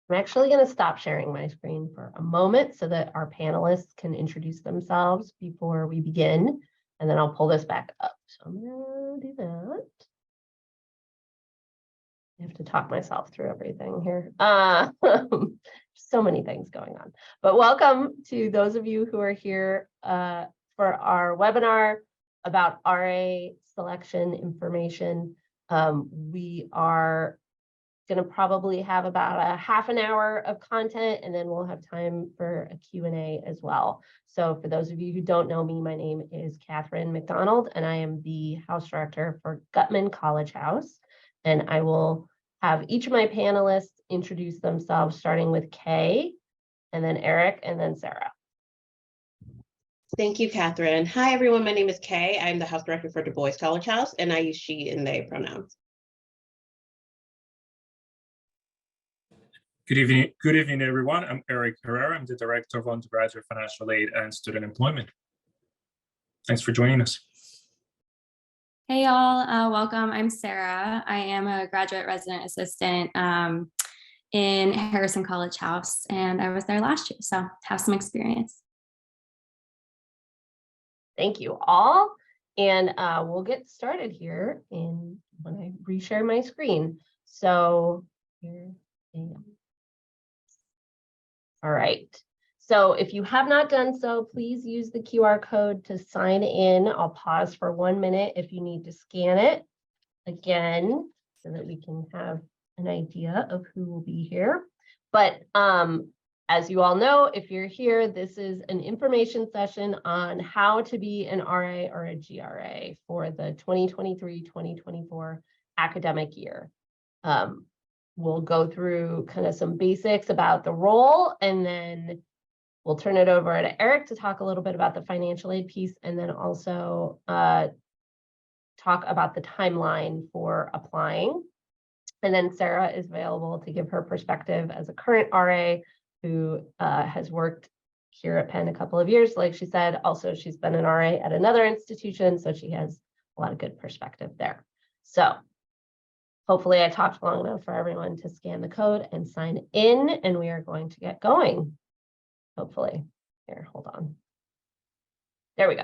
I'm actually going to stop sharing my screen for a moment so that our panelists can introduce themselves before we begin, and then I'll pull this back up. So I'm going to do that. I have to talk myself through everything here. So many things going on. But welcome to those of you who are here for our webinar about RA selection information. We are going to probably have about a half an hour of content, and then we'll have time for a Q&A as well. So for those of you who don't know me, my name is Catherine McDonald, and I am the House Director for Gutman College House. And I will have each of my panelists introduce themselves, starting with Kay, and then Eric, and then Sarah. Thank you, Catherine. Hi, everyone. My name is Kay. I'm the House Director for Du Bois College House, and I use she and they pronouns. Good evening, everyone. I'm Eric Herrera. I'm the Director of Undergraduate Financial Aid and Student Employment. Thanks for joining us. Hey, y'all. Welcome. I'm Sarah. I am a graduate resident assistant in Harrison College House, and I was there last year, so have some experience. Thank you all. And we'll get started here when I reshare my screen. So here I am. All right. So if you have not done so, please use the QR code to sign in. I'll pause for 1 minute if you need to scan it again so that we can have an idea of who will be here. But as you all know, if you're here, this is an information session on how to be an RA or a GRA for the 2023-2024 academic year. We'll go through kind of some basics about the role, and then we'll turn it over to Eric to talk a little bit about the financial aid piece, and then also talk about the timeline for applying. And then Sarah is available to give her perspective as a current RA who has worked here at Penn a couple of years. Like she said, also she's been an RA at another institution, so she has a lot of good perspective there. So hopefully I talked long enough for everyone to scan the code and sign in, and we are going to get going. Hopefully. Here, hold on. There we go.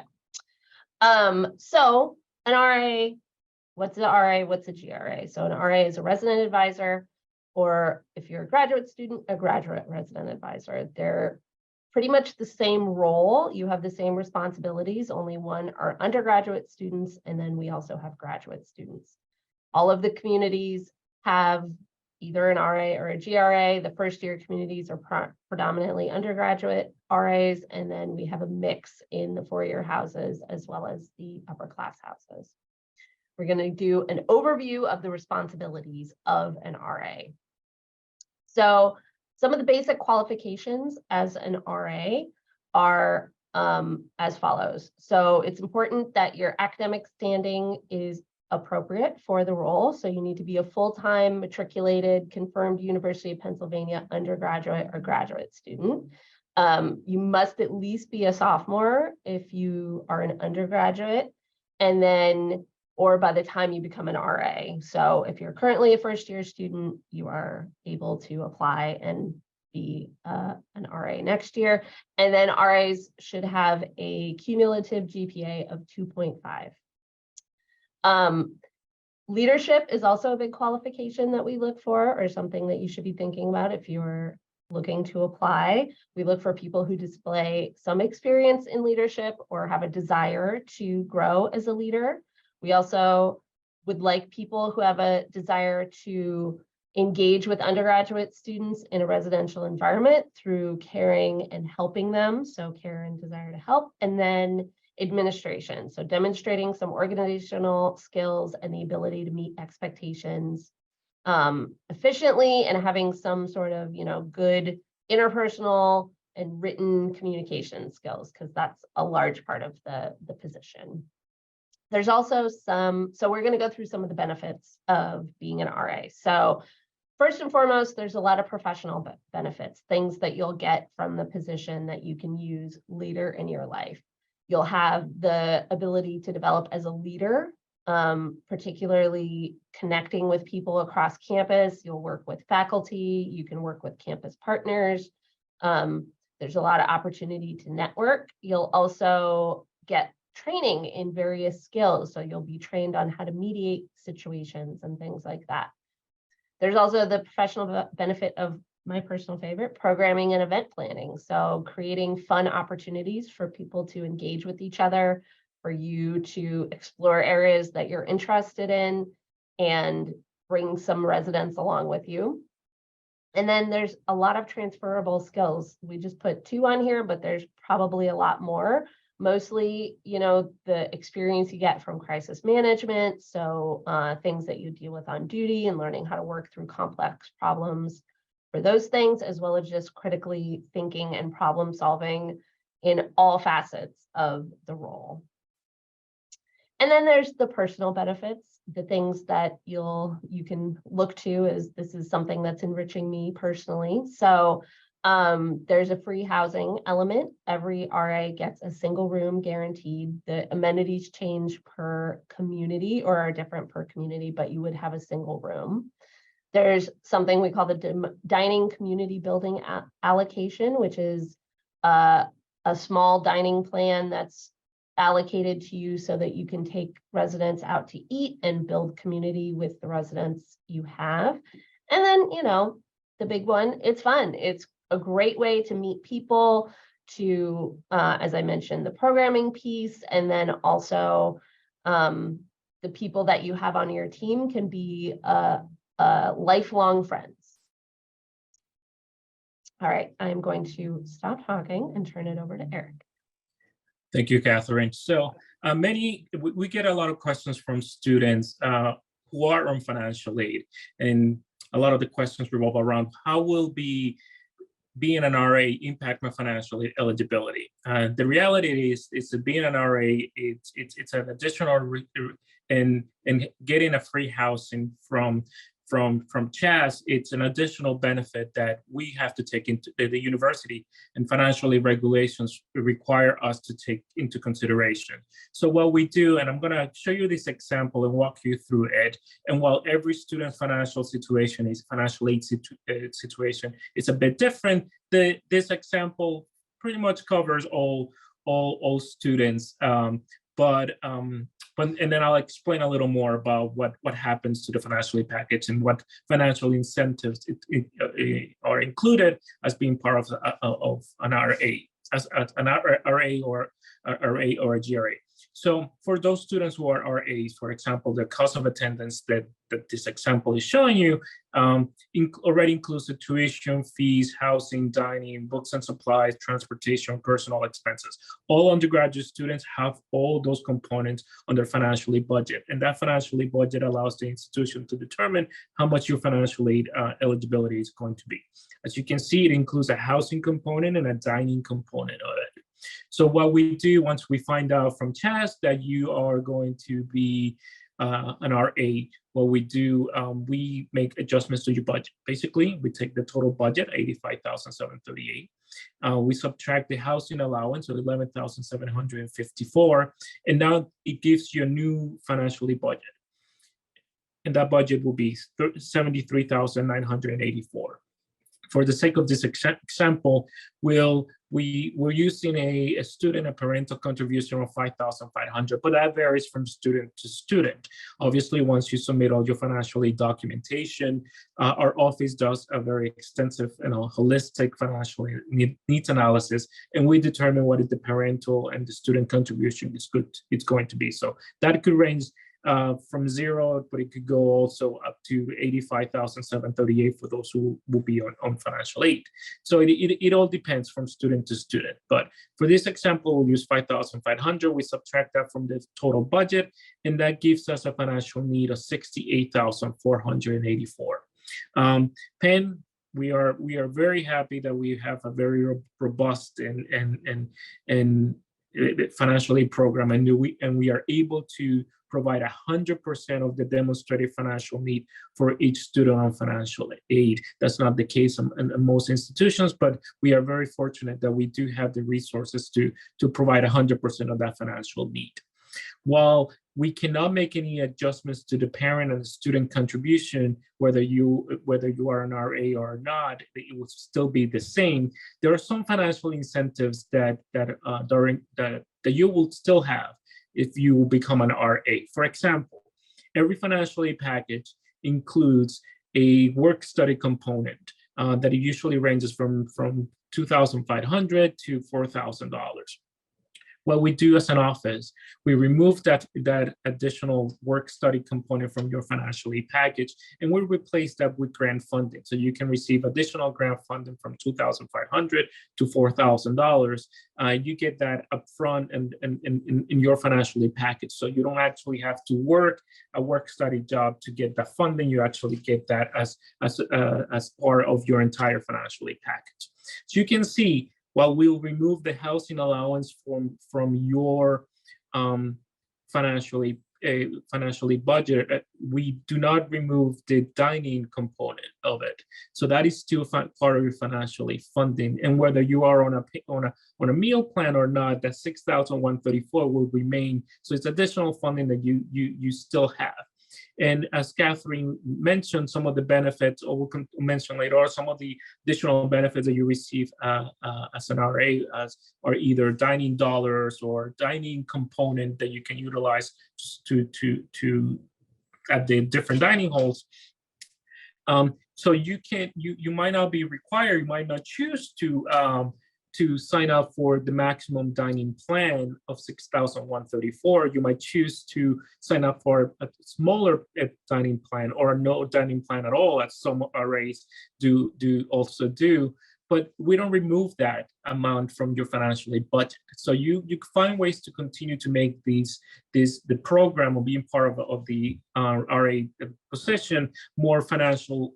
So an RA, what's a RA? What's a GRA? So an RA is a resident advisor, or if you're a graduate student, a graduate resident advisor. They're pretty much the same role. You have the same responsibilities, only one are undergraduate students, and then we also have graduate students. All of the communities have either an RA or a GRA. The first year communities are predominantly undergraduate RAs, and then we have a mix in the four-year houses as well as the upper class houses. We're going to do an overview of the responsibilities of an RA. So some of the basic qualifications as an RA are as follows. So it's important that your academic standing is appropriate for the role. So you need to be a full-time matriculated, confirmed University of Pennsylvania undergraduate or graduate student. You must at least be a sophomore if you are an undergraduate, and then, or by the time you become an RA. So if you're currently a first-year student, you are able to apply and be an RA next year. And then RAs should have a cumulative GPA of 2.5. Leadership is also a big qualification that we look for, or something that you should be thinking about if you're looking to apply. We look for people who display some experience in leadership or have a desire to grow as a leader. We also would like people who have a desire to engage with undergraduate students in a residential environment through caring and helping them. So care and desire to help. And then administration, so demonstrating some organizational skills and the ability to meet expectations efficiently, and having some sort of, good interpersonal and written communication skills, because that's a large part of the position. There's also so we're going to go through some of the benefits of being an RA. So first and foremost, there's a lot of professional benefits, things that you'll get from the position that you can use later in your life. You'll have the ability to develop as a leader particularly connecting with people across campus. You'll work with faculty, you can work with campus partners. There's a lot of opportunity to network. You'll also get training in various skills. So you'll be trained on how to mediate situations and things like that. There's also the professional benefit of my personal favorite, programming and event planning. So creating fun opportunities for people to engage with each other, for you to explore areas that you're interested in and bring some residents along with you. And then there's a lot of transferable skills. We just put 2 on here, but there's probably a lot more. Mostly, you know, the experience you get from crisis management. So things that you deal with on duty and learning how to work through complex problems for those things, as well as just critically thinking and problem solving in all facets of the role. And then there's the personal benefits, the things that you can look to as this is something that's enriching me personally. So there's a free housing element. Every RA gets a single room guaranteed. The amenities change per community or are different per community, but you would have a single room. There's something we call the dining community building allocation, which is a small dining plan that's allocated to you so that you can take residents out to eat and build community with the residents you have. And then, you know, the big one, it's fun. It's a great way to meet people, to, as I mentioned, the programming piece, and then also the people that you have on your team can be lifelong friends. All right, I'm going to stop talking and turn it over to Eric. Thank you, Catherine. So we get a lot of questions from students who are on financial aid, and a lot of the questions revolve around how will being an RA impact my financial aid eligibility. The reality is that being an RA, it's an additional and getting a free housing from CHAS, it's an additional benefit that we have to take into the university, and financial aid regulations require us to take into consideration. So what we do, and I'm going to show you this example and walk you through it. And while every student's financial situation situation is a bit different, this example pretty much covers all students. And then I'll explain a little more about what happens to the financial aid package and what financial incentives are included as being part of an RA, as an RA or a GRA. So for those students who are RAs, for example, the cost of attendance that this example is showing you already includes the tuition, fees, housing, dining, books and supplies, transportation, personal expenses. All undergraduate students have all those components on their financial aid budget, and that financial aid budget allows the institution to determine how much your financial aid eligibility is going to be. As you can see, it includes a housing component and a dining component of it. So what we do once we find out from CHAS that you are going to be an RA, what we do, we make adjustments to your budget. Basically, we take the total budget, $85,738. We subtract the housing allowance of $11,754, and now it gives you a new financial aid budget. And that budget will be $73,984. For the sake of this example, we're using a student and parental contribution of $5,500, but that varies from student to student. Obviously, once you submit all your financial aid documentation, our office does a very extensive and holistic financial needs analysis, and we determine what is the parental and the student contribution it's going to be. So that could range from zero, but it could go also up to $85,738 for those who will be on financial aid. So it all depends from student to student. But for this example, we'll use $5,500. We subtract that from the total budget, and that gives us a financial need of $68,484. Penn, we are very happy that we have a very robust and financial aid program, and we are able to provide 100% of the demonstrated financial need for each student on financial aid. That's not the case in most institutions, but we are very fortunate that we do have the resources to provide 100% of that financial need. While we cannot make any adjustments to the parent and the student contribution, whether you are an RA or not, it will still be the same. There are some financial incentives that you will still have if you become an RA. For example, every financial aid package includes a work-study component that usually ranges from $2,500 to $4,000. What we do as an office, we remove that additional work-study component from your financial aid package, and we replace that with grant funding. So you can receive additional grant funding from $2,500 to $4,000. You get that upfront and in your financial aid package. So you don't actually have to work a work-study job to get that funding. You actually get that as part of your entire financial aid package. So you can see, while we'll remove the housing allowance from your financially budget, we do not remove the dining component of it. So that is still part of your financially funding. And whether you are on a meal plan or not, that $6,134 will remain. So it's additional funding that you still have. And as Catherine mentioned, some of the benefits, or we'll mention later, are some of the additional benefits that you receive as an RA, are either dining dollars or dining component that you can utilize to at the different dining halls. So you might not be required, you might not choose to sign up for the maximum dining plan of $6,134. You might choose to sign up for a smaller dining plan or no dining plan at all, as some RAs do also do. But we don't remove that amount from your financial aid budget. So you find ways to continue to make the program, or being part of the RA position, more financial,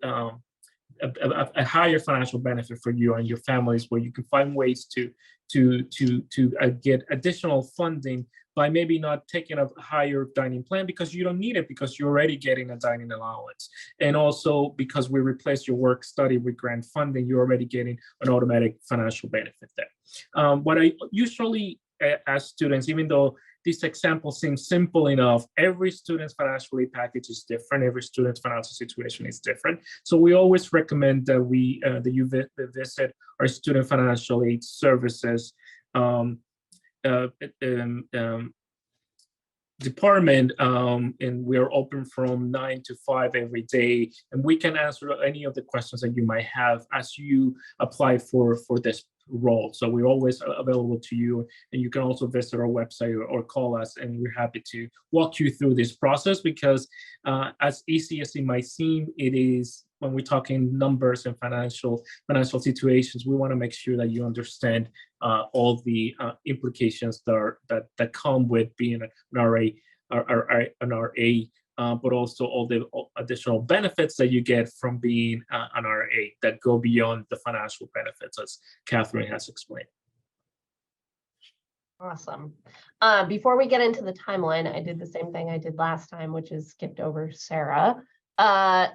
a higher financial benefit for you and your families, where you can find ways to get additional funding by maybe not taking a higher dining plan because you don't need it, because you're already getting a dining allowance. And also because we replace your work study with grant funding, you're already getting an automatic financial benefit there. What I usually ask students, even though this example seems simple enough, every student's financial aid package is different. Every student's financial situation is different. So we always recommend that that you visit our student financial aid services department, and we're open from 9 to 5 every day, and we can answer any of the questions that you might have as you apply for this role. So we're always available to you, and you can also visit our website or call us, and we're happy to walk you through this process, because as easy as it might seem, it is, when we're talking numbers and financial situations, we want to make sure that you understand all the implications that come with being an RA, but also all the additional benefits that you get from being an RA that go beyond the financial benefits, as Catherine has explained. Awesome. Before we get into the timeline, I did the same thing I did last time, which is skipped over Sarah.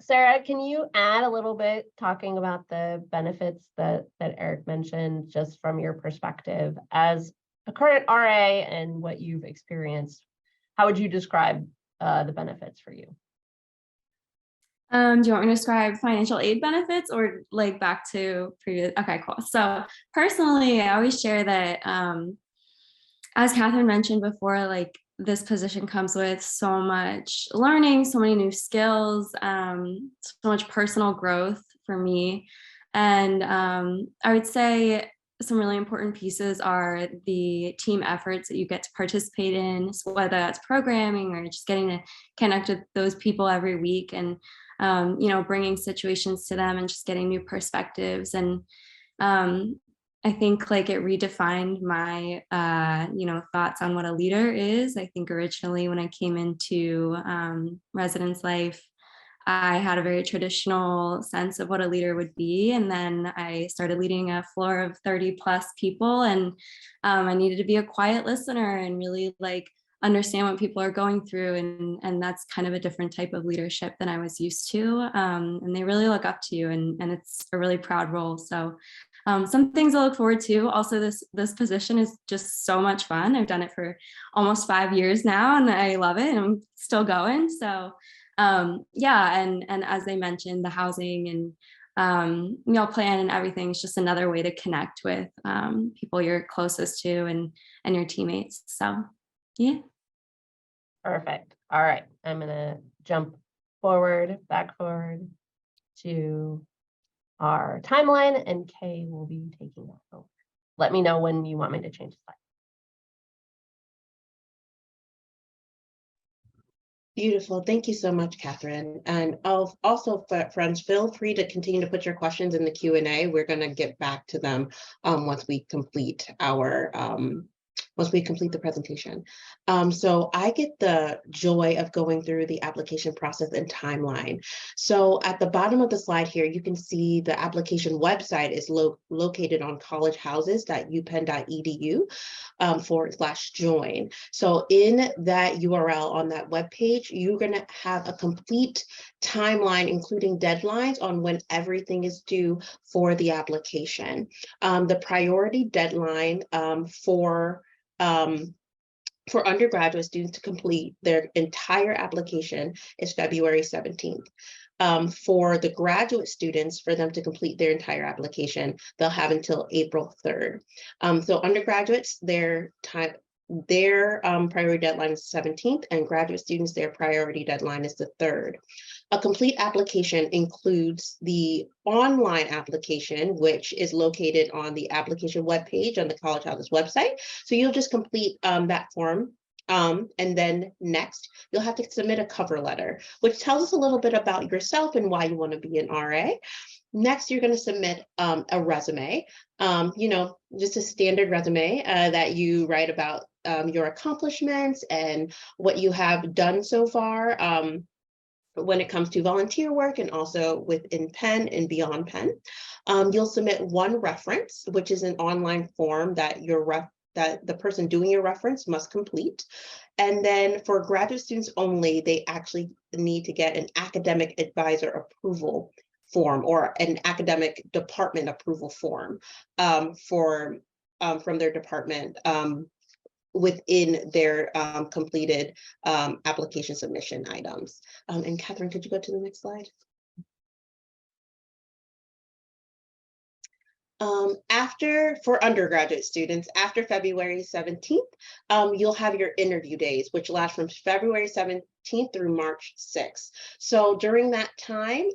Sarah, can you add a little bit talking about the benefits that Eric mentioned, just from your perspective as a current RA and what you've experienced? How would you describe the benefits for you? Do you want me to describe financial aid benefits, or like back to previous? Okay, cool. So personally, I always share that, as Catherine mentioned before, like, this position comes with so much learning, so many new skills, so much personal growth for me. And I would say some really important pieces are the team efforts that you get to participate in, so whether that's programming or just getting to connect with those people every week, and bringing situations to them and just getting new perspectives. And I think, like, it redefined my thoughts on what a leader is. I think originally when I came into residence life, I had a very traditional sense of what a leader would be. And then I started leading a floor of 30 plus people, and I needed to be a quiet listener and really, like, understand what people are going through. And that's kind of a different type of leadership than I was used to. And they really look up to you, and it's a really proud role. So some things I look forward to. Also, this position is just so much fun. I've done it for almost 5 years now, and I love it. And I'm still going. So yeah, and as they mentioned, the housing and meal plan and everything is just another way to connect with people you're closest to and your teammates. So yeah. Perfect. All right, I'm gonna jump back forward to our timeline, and Kay will be taking that over. Let me know when you want me to change the slide. Beautiful. Thank you so much, Catherine. And also, friends, feel free to continue to put your questions in the Q&A. We're going to get back to them once we complete the presentation. So I get the joy of going through the application process and timeline. So at the bottom of the slide here, you can see the application website is located on collegehouses.upenn.edu/join. So in that URL on that web page, you're going to have a complete timeline, including deadlines on when everything is due for the application. The priority deadline for undergraduate students to complete their entire application is February 17th. For the graduate students, for them to complete their entire application, they'll have until April 3rd. So undergraduates, their priority deadline is 17th, and graduate students, their priority deadline is the 3rd. A complete application includes the online application, which is located on the application webpage on the College Houses website. So you'll just complete that form. And then next, you'll have to submit a cover letter, which tells us a little bit about yourself and why you want to be an RA. Next, you're going to submit a resume, just a standard resume that you write about your accomplishments and what you have done so far when it comes to volunteer work and also within Penn and beyond Penn. You'll submit one reference, which is an online form that that the person doing your reference must complete. And then for graduate students only, they actually need to get an academic advisor approval form or an academic department approval form from their department within their completed application submission items. And Catherine, could you go to the next slide? For undergraduate students, after February 17th, you'll have your interview days, which last from February 17th through March 6th. So during that time,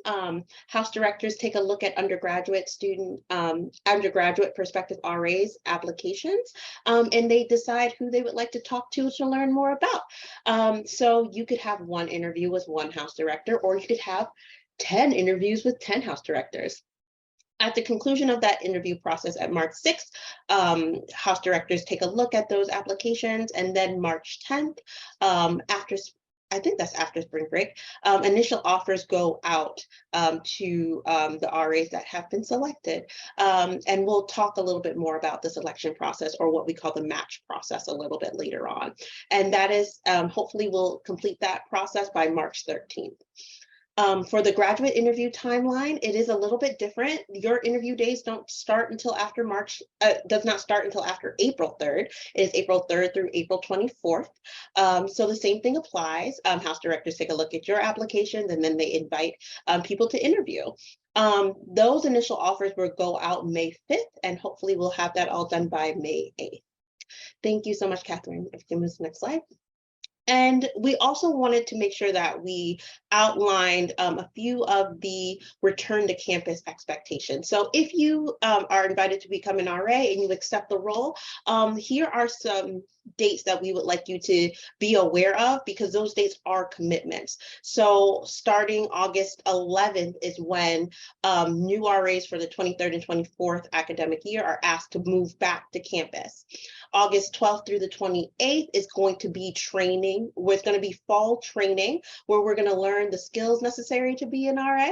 House directors take a look at undergraduate prospective RAs applications, and they decide who they would like to talk to learn more about. So you could have one interview with one House director, or you could have 10 interviews with 10 House directors. At the conclusion of that interview process at March 6th, House directors take a look at those applications, and then March 10th, I think that's after spring break, initial offers go out to the RAs that have been selected. And we'll talk a little bit more about the selection process, or what we call the match process, a little bit later on. And that is, hopefully we'll complete that process by March 13th. For the graduate interview timeline, it is a little bit different. Your interview days don't start until after does not start until after April 3rd. It is April 3rd through April 24th. So the same thing applies. House directors take a look at your applications, and then they invite people to interview. Those initial offers will go out May 5th, and hopefully we'll have that all done by May 8th. Thank you so much, Catherine. If you can move to the next slide. And we also wanted to make sure that we outlined a few of the return to campus expectations. So if you are invited to become an RA and you accept the role, here are some dates that we would like you to be aware of, because those dates are commitments. So starting August 11th is when new RAs for the 23rd and 24th academic year are asked to move back to campus. August 12th through the 28th is going to be training, where it's going to be fall training, where we're going to learn the skills necessary to be an RA.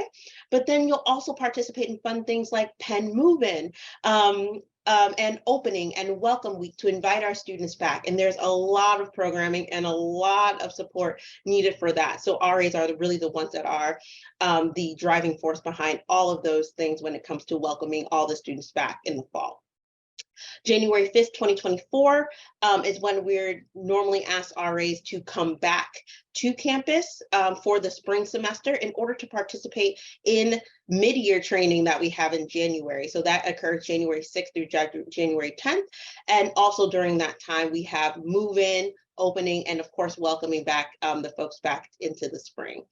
But then you'll also participate in fun things like Penn Move-In, and opening and welcome week to invite our students back. And there's a lot of programming and a lot of support needed for that. So RAs are really the ones that are the driving force behind all of those things when it comes to welcoming all the students back in the fall. January 5th, 2024 is when we're normally asked RAs to come back to campus for the spring semester in order to participate in mid-year training that we have in January. So that occurs January 6th through January 10th. And also during that time, we have move-in, opening, and of course, welcoming back the folks back into the spring.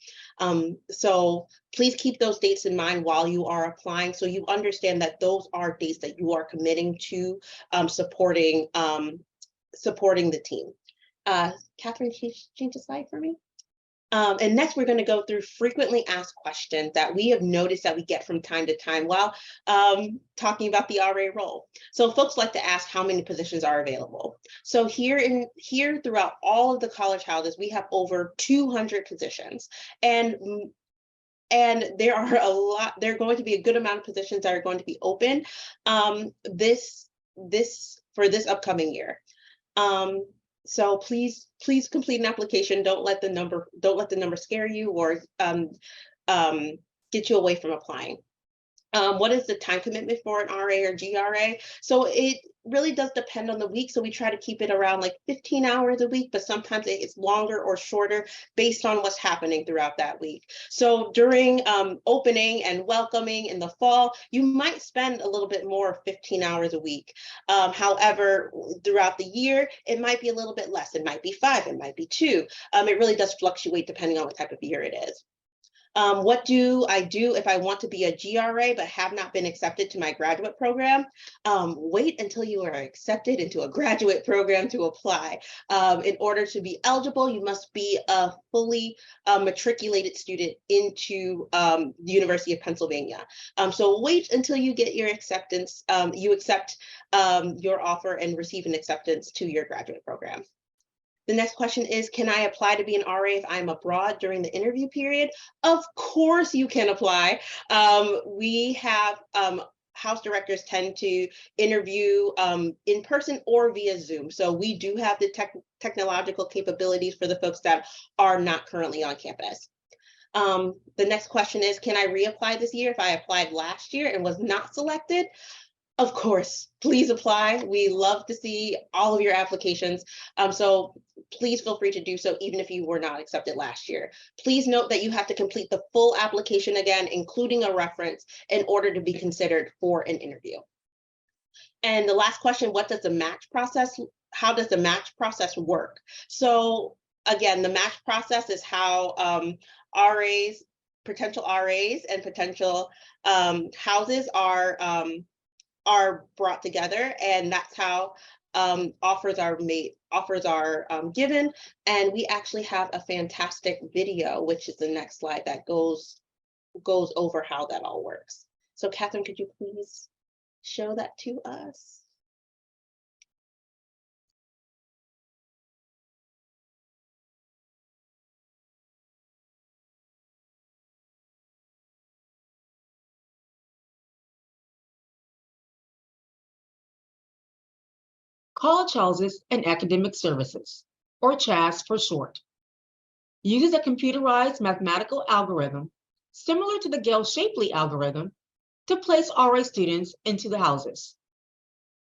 So please keep those dates in mind while you are applying, so you understand that those are dates that you are committing to supporting the team. Catherine, change the slide for me. And next, we're going to go through frequently asked questions that we have noticed that we get from time to time while talking about the RA role. So folks like to ask how many positions are available. So here throughout all of the college houses, we have over 200 positions. And there are there are going to be a good amount of positions that are going to be open for this upcoming year. So please complete an application. Don't let the number scare you or get you away from applying. What is the time commitment for an RA or GRA? So it really does depend on the week. So we try to keep it around like 15 hours a week, but sometimes it's longer or shorter based on what's happening throughout that week. So during opening and welcoming in the fall, you might spend a little bit more, 15 hours a week. However, throughout the year, it might be a little bit less. It might be 5, it might be 2. It really does fluctuate depending on what type of year it is. What do I do if I want to be a GRA but have not been accepted to my graduate program? Wait until you are accepted into a graduate program to apply. In order to be eligible, you must be a fully matriculated student into the University of Pennsylvania. So wait until you get your acceptance, you accept your offer and receive an acceptance to your graduate program. The next question is, can I apply to be an RA if I'm abroad during the interview period? Of course you can apply. We have house directors tend to interview in person or via Zoom. So we do have the technological capabilities for the folks that are not currently on campus. The next question is, can I reapply this year if I applied last year and was not selected? Of course, please apply. We love to see all of your applications. So please feel free to do so, even if you were not accepted last year. Please note that you have to complete the full application again, including a reference, in order to be considered for an interview. And the last question, how does the match process work? So again, the match process is how potential RAs and potential houses are brought together, and that's how offers are given. And we actually have a fantastic video, which is the next slide, that goes over how that all works. So Catherine, could you please show that to us? College houses and academic services, or CHAS for short, uses a computerized mathematical algorithm similar to the Gale-Shapley algorithm to place RA students into the houses.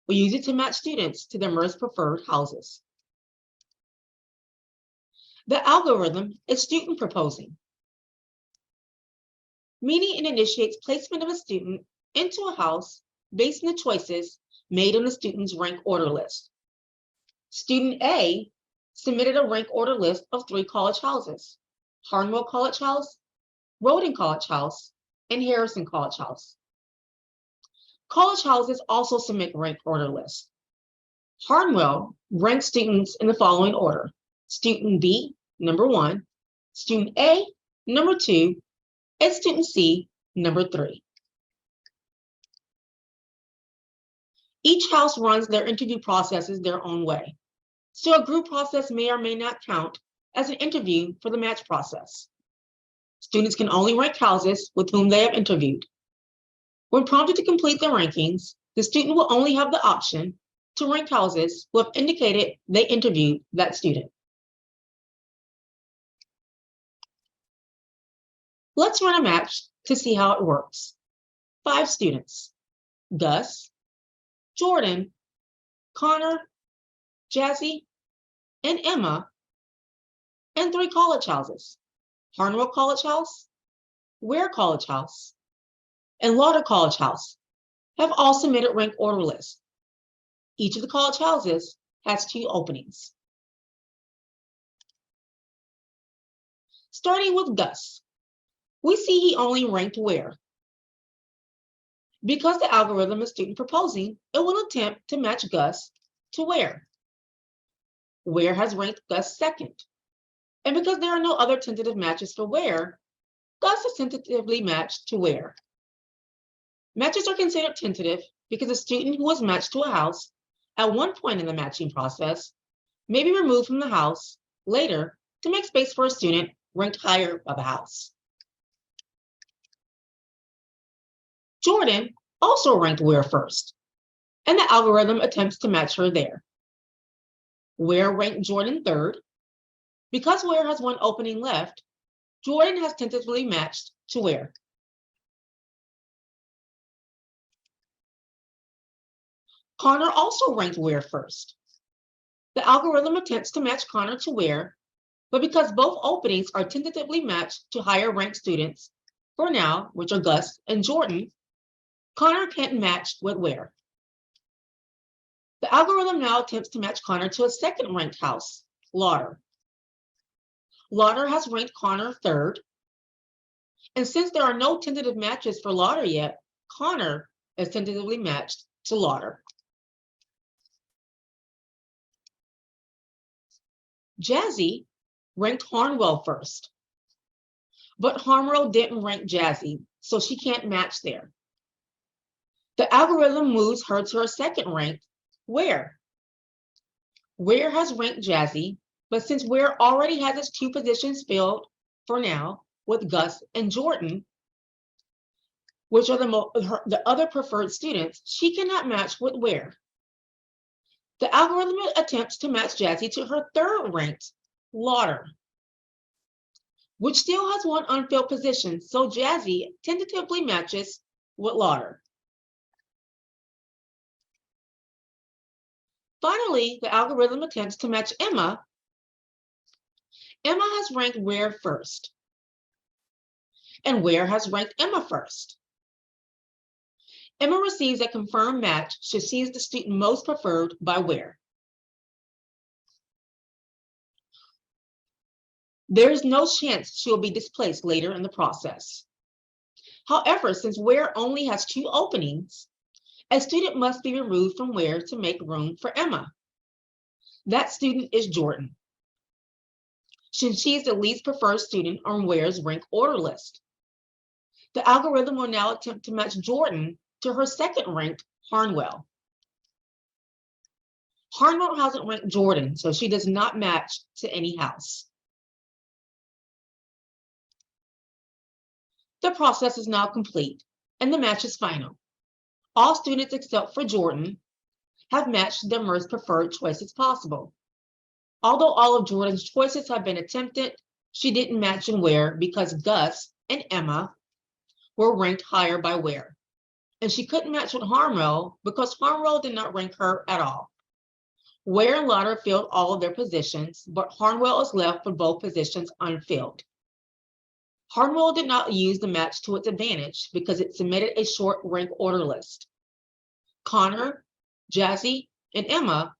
We use it to match students to their most preferred houses. The algorithm is student proposing, meaning it initiates placement of a student into a house based on the choices made on the student's rank order list. Student A submitted a rank order list of 3 college houses: Harnwell College House, Roden College House, and Harrison College House. College houses also submit rank order lists. Harnwell ranks students in the following order: student B, number 1, student A, number 2, and student C, number 3. Each house runs their interview processes their own way, so a group process may or may not count as an interview for the match process. Students can only rank houses with whom they have interviewed. When prompted to complete the rankings, The student will only have the option to rank houses who have indicated they interviewed that student. Let's run a match to see how it works. 5 students: Gus, Jordan, Connor, Jazzy, and Emma, and 3 college houses: Harnwell College House, Ware College House, and Lauder College House have all submitted rank order lists. Each of the college houses has 2 openings. Starting with Gus, we see he only ranked Ware. Because the algorithm is student proposing, it will attempt to match Gus to Ware. Ware has ranked Gus second. And because there are no other tentative matches for Ware, Gus is tentatively matched to Ware. Matches are considered tentative because a student who was matched to a house at one point in the matching process may be removed from the house later to make space for a student ranked higher by the house. Jordan also ranked Ware first, and the algorithm attempts to match her there. Ware ranked Jordan third. Because Ware has 1 opening left, Jordan has tentatively matched to Ware. Connor also ranked Ware first. The algorithm attempts to match Connor to Ware, but because both openings are tentatively matched to higher ranked students, for now, which are Gus and Jordan, Connor can't match with Ware. The algorithm now attempts to match Connor to a second ranked house, Lauder. Lauder has ranked Connor third. And since there are no tentative matches for Lauder yet, Connor is tentatively matched to Lauder. Jazzy ranked Harnwell first. But Harnwell didn't rank Jazzy, so she can't match there. The algorithm moves her to her second rank, Ware. Ware has ranked Jazzy, but since Ware already has its 2 positions filled for now with Gus and Jordan, which are the other preferred students, she cannot match with Ware. The algorithm attempts to match Jazzy to her third ranked, Lauder, which still has 1 unfilled position, so Jazzy tentatively matches with Lauder. Finally, the algorithm attempts to match Emma. Emma has ranked Ware first, and Ware has ranked Emma first. Emma receives a confirmed match so she is the student most preferred by Ware. There is no chance she will be displaced later in the process. However, since Ware only has 2 openings, a student must be removed from Ware to make room for Emma. That student is Jordan, since she is the least preferred student on Ware's rank order list. The algorithm will now attempt to match Jordan to her second ranked, Harnwell. Harnwell hasn't ranked Jordan, so she does not match to any house. The process is now complete, and the match is final. All students except for Jordan have matched their most preferred choices possible. Although all of Jordan's choices have been attempted, she didn't match in Ware because Gus and Emma were ranked higher by Ware. And she couldn't match with Harnwell because Harnwell did not rank her at all. Ware and Lauder filled all of their positions, but Harnwell is left with both positions unfilled. Harnwell did not use the match to its advantage because it submitted a short rank order list. Connor, Jazzy, and Emma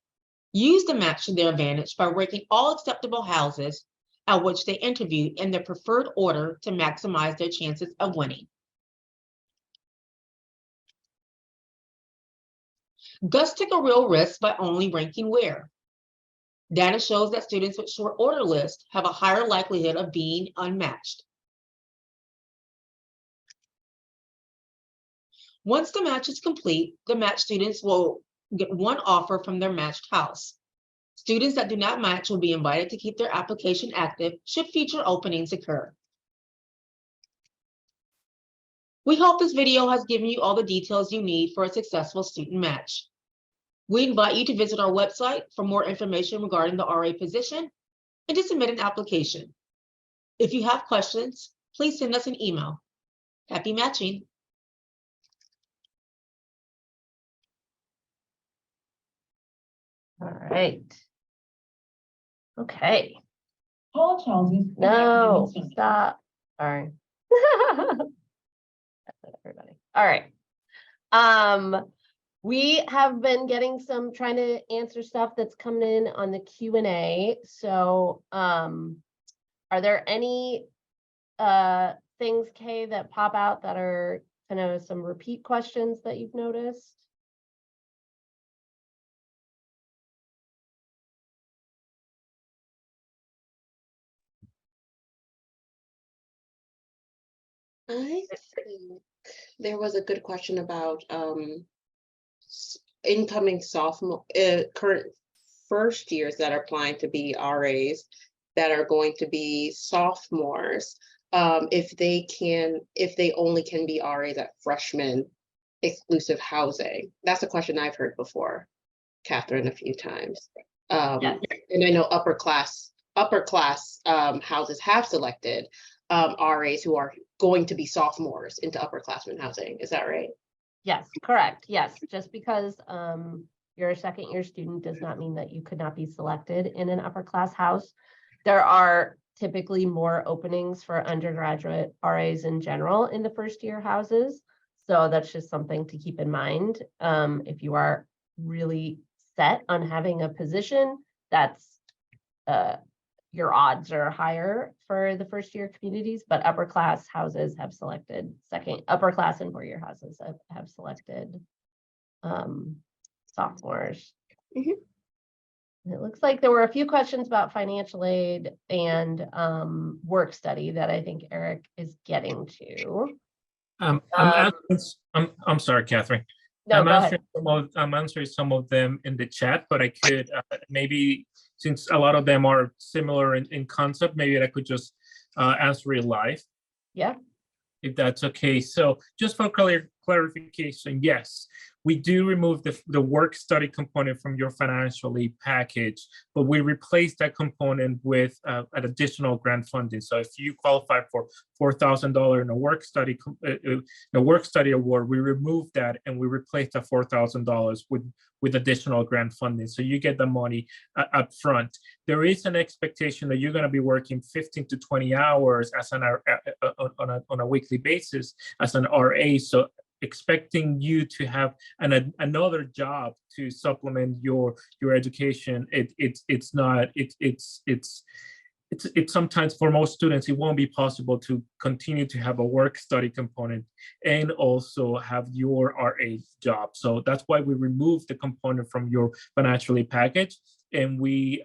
used the match to their advantage by ranking all acceptable houses at which they interviewed in their preferred order to maximize their chances of winning. Gus took a real risk by only ranking Ware. Data shows that students with short order lists have a higher likelihood of being unmatched. Once the match is complete, the matched students will get 1 offer from their matched house. Students that do not match will be invited to keep their application active should future openings occur. We hope this video has given you all the details you need for a successful student match. We invite you to visit our website for more information regarding the RA position and to submit an application. If you have questions, please send us an email. Happy matching. All right. Okay. College houses. No, stop. Sorry. That's everybody. All right. We have been getting trying to answer stuff that's coming in on the Q&A. So, are there any things, Kay, that pop out that are kind of some repeat questions that you've noticed? I think there was a good question about incoming sophomore, current first years that are applying to be RAs that are going to be sophomores, if they only can be RAs at freshman exclusive housing. That's a question I've heard before, Catherine, a few times. Yes. And I know upper class houses have selected RAs who are going to be sophomores into upperclassmen housing. Is that right? Yes, correct. Yes, just because you're a second year student does not mean that you could not be selected in an upper class house. There are typically more openings for undergraduate RAs in general in the first year houses. So that's just something to keep in mind. If you are really set on having a position, that's your odds are higher for the first year communities, but upper class houses have selected upper class and 4-year houses have selected sophomores. Mhm. It looks like there were a few questions about financial aid and work study that I think Eric is getting to. I'm sorry, Catherine. No, go ahead. I'm answering some of them in the chat, but I could maybe, since a lot of them are similar in concept, maybe I could just answer it live. Yeah. If that's okay. So just for clarification, yes, we do remove the work study component from your financial aid package, but we replace that component with an additional grant funding. So if you qualify for $4,000 in a work study award, we remove that and we replace that $4,000 with additional grant funding. So you get the money up front. There is an expectation that you're going to be working 15 to 20 hours as on a weekly basis as an RA. So expecting you to have another job to supplement your education, it's sometimes for most students it won't be possible to continue to have a work study component and also have your RA job. So that's why we remove the component from your financial aid package, and we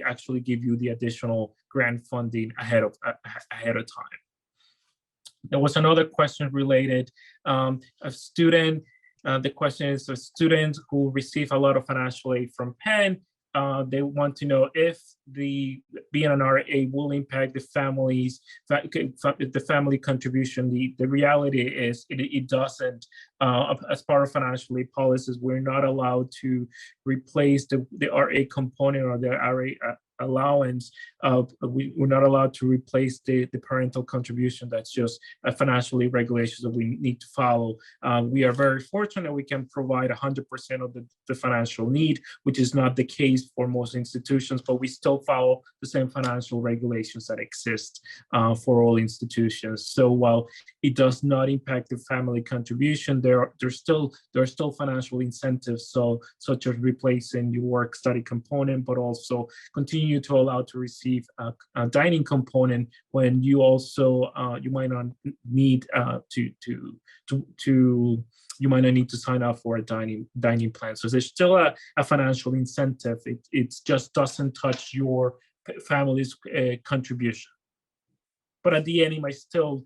actually give you the additional grant funding ahead of time. There was another question related, a student, the question is a student who received a lot of financial aid from Penn. They want to know if being an RA will impact the family contribution. The reality is it doesn't. As part of financial aid policies, we're not allowed to replace the RA component or the RA allowance. We're not allowed to replace the parental contribution. That's just a financial aid regulation that we need to follow. We are very fortunate we can provide 100% of the financial need, which is not the case for most institutions, but we still follow the same financial regulations that exist for all institutions. So while it does not impact the family contribution, there are still financial incentives, such as replacing your work study component, but also continue to allow to receive a dining component when you also you might not need you might not need to sign up for a dining plan. So there's still a financial incentive. It just doesn't touch your family's contribution. But at the end, it might still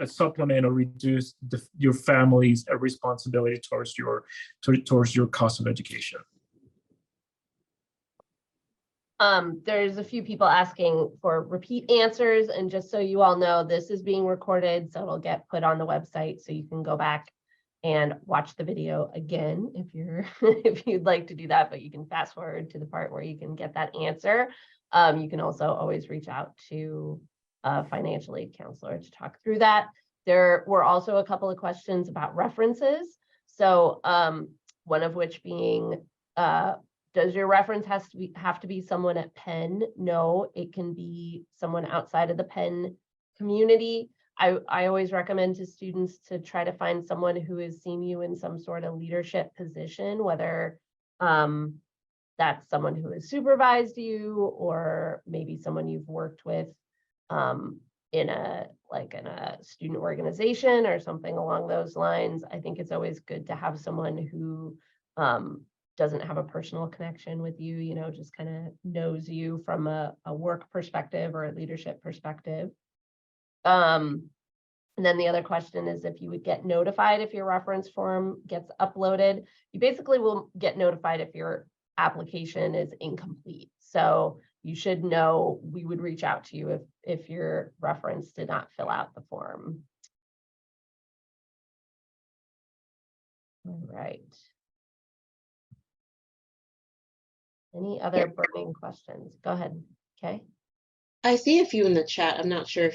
supplement or reduce your family's responsibility towards your cost of education. There's a few people asking for repeat answers, and just so you all know, this is being recorded, so it'll get put on the website, so you can go back and watch the video again if you're if you'd like to do that, but you can fast forward to the part where you can get that answer. You can also always reach out to a financial aid counselor to talk through that. There were also a couple of questions about references. So one of which being, does your reference have to be someone at Penn? No, it can be someone outside of the Penn community. I always recommend to students to try to find someone who has seen you in some sort of leadership position, whether that's someone who has supervised you, or maybe someone you've worked with in a student organization or something along those lines. I think it's always good to have someone who doesn't have a personal connection with you, you know, just kind of knows you from a work perspective or a leadership perspective. And then the other question is if you would get notified if your reference form gets uploaded. You basically will get notified if your application is incomplete. So you should know we would reach out to you if your reference did not fill out the form. All right. Any other burning questions? Go ahead. Okay. I see a few in the chat. I'm not sure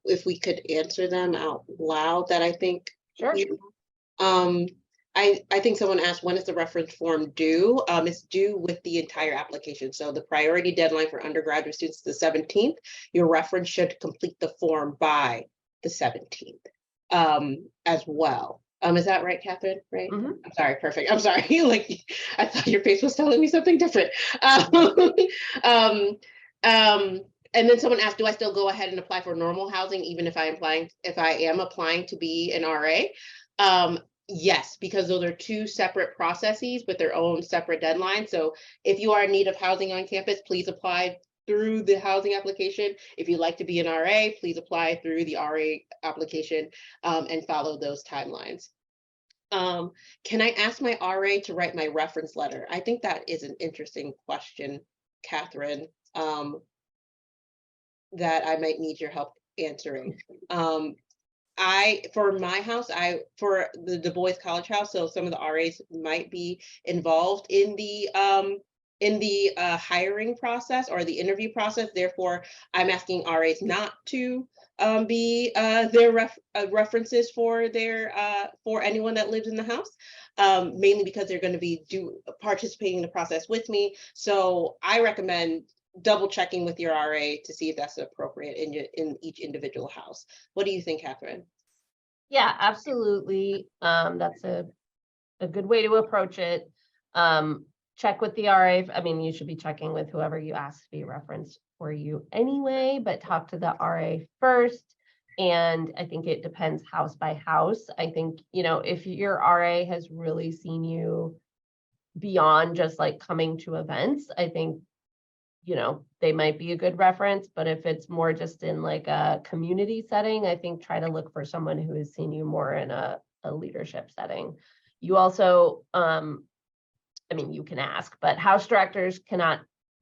if we could answer them out loud that I think. Sure. I think someone asked, when is the reference form due? It's due with the entire application. So the priority deadline for undergraduate students is the 17th. Your reference should complete the form by the 17th as well. Is that right, Catherine? Right? Mhm. I'm sorry, perfect. I'm sorry. Like, I thought your face was telling me something different. And then someone asked, do I still go ahead and apply for normal housing, even if I am applying to be an RA? Yes, because those are two separate processes with their own separate deadlines. So if you are in need of housing on campus, please apply through the housing application. If you'd like to be an RA, please apply through the RA application and follow those timelines. Can I ask my RA to write my reference letter? I think that is an interesting question, Catherine, that I might need your help answering. For my house, for the Du Bois College House, so some of the RAs might be involved in the hiring process or the interview process. Therefore, I'm asking RAs not to be their references for anyone that lives in the house, mainly because they're going to be participating in the process with me. So I recommend double checking with your RA to see if that's appropriate in each individual house. What do you think, Catherine? Yeah, absolutely. That's a good way to approach it. Check with the RA. I mean, you should be checking with whoever you ask to be referenced for you anyway, but talk to the RA first. And I think it depends house by house. I think, you know, if your RA has really seen you beyond just like coming to events, I think, you know, they might be a good reference, but if it's more just in like a community setting, I think try to look for someone who has seen you more in a leadership setting. You also, I mean, you can ask, but house directors cannot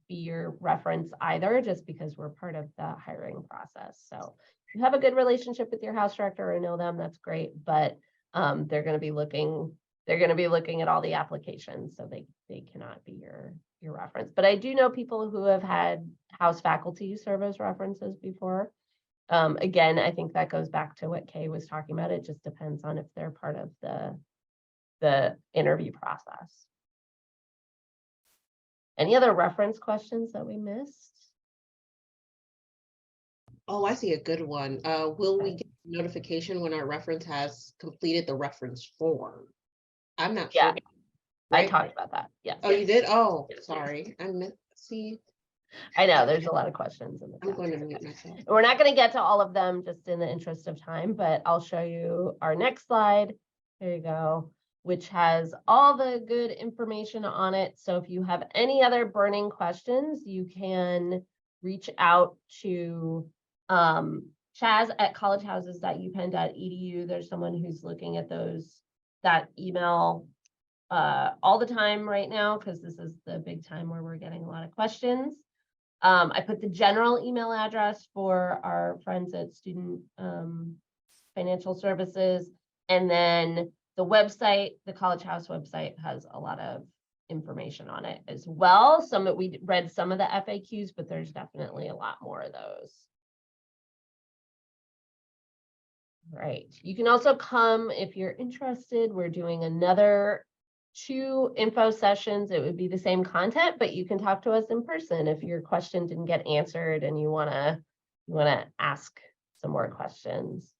be your reference either, just because we're part of the hiring process. So if you have a good relationship with your house director or know them, that's great, but they're going to be looking at all the applications, so they cannot be your reference. But I do know people who have had house faculty serve as references before. Again, I think that goes back to what Kay was talking about. It just depends on if they're part of the interview process. Any other reference questions that we missed? Oh, I see a good one. Will we get notification when our reference has completed the reference form? I'm not Yeah, sure. I Right? talked about that. Yes. Oh, you did? Oh, sorry. See, I know there's a lot of questions in the I'm chat. going to mute myself. We're not going to get to all of them just in the interest of time, but I'll show you our next slide. There you go, which has all the good information on it. So if you have any other burning questions, you can reach out to Chaz at collegehouses.upenn.edu. There's someone who's looking at that email all the time right now, because this is the big time where we're getting a lot of questions. I put the general email address for our friends at Student Financial Services. And then the website, the College House website, has a lot of information on it as well. We read some of the FAQs, but there's definitely a lot more of those. Right. You can also come if you're interested. We're doing another 2 info sessions. It would be the same content, but you can talk to us in person if your question didn't get answered and you want to ask some more questions.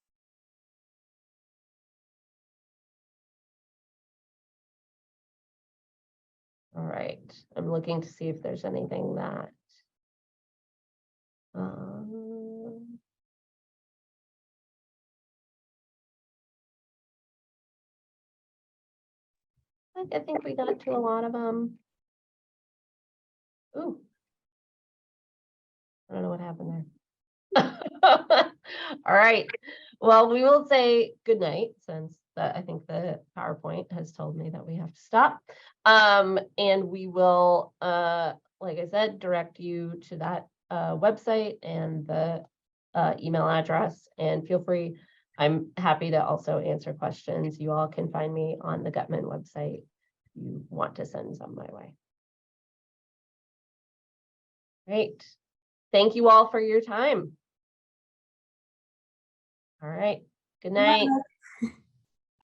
All right. I'm looking to see if there's anything that I think we got to a lot of them. Ooh. I don't know what happened there. All right. Well, we will say good night, since I think the PowerPoint has told me that we have to stop. And we will, like I said, direct you to that website and the email address, and feel free. I'm happy to also answer questions. You all can find me on the Gutman website if you want to send some my way. Great. Thank you all for your time. All right. Good night.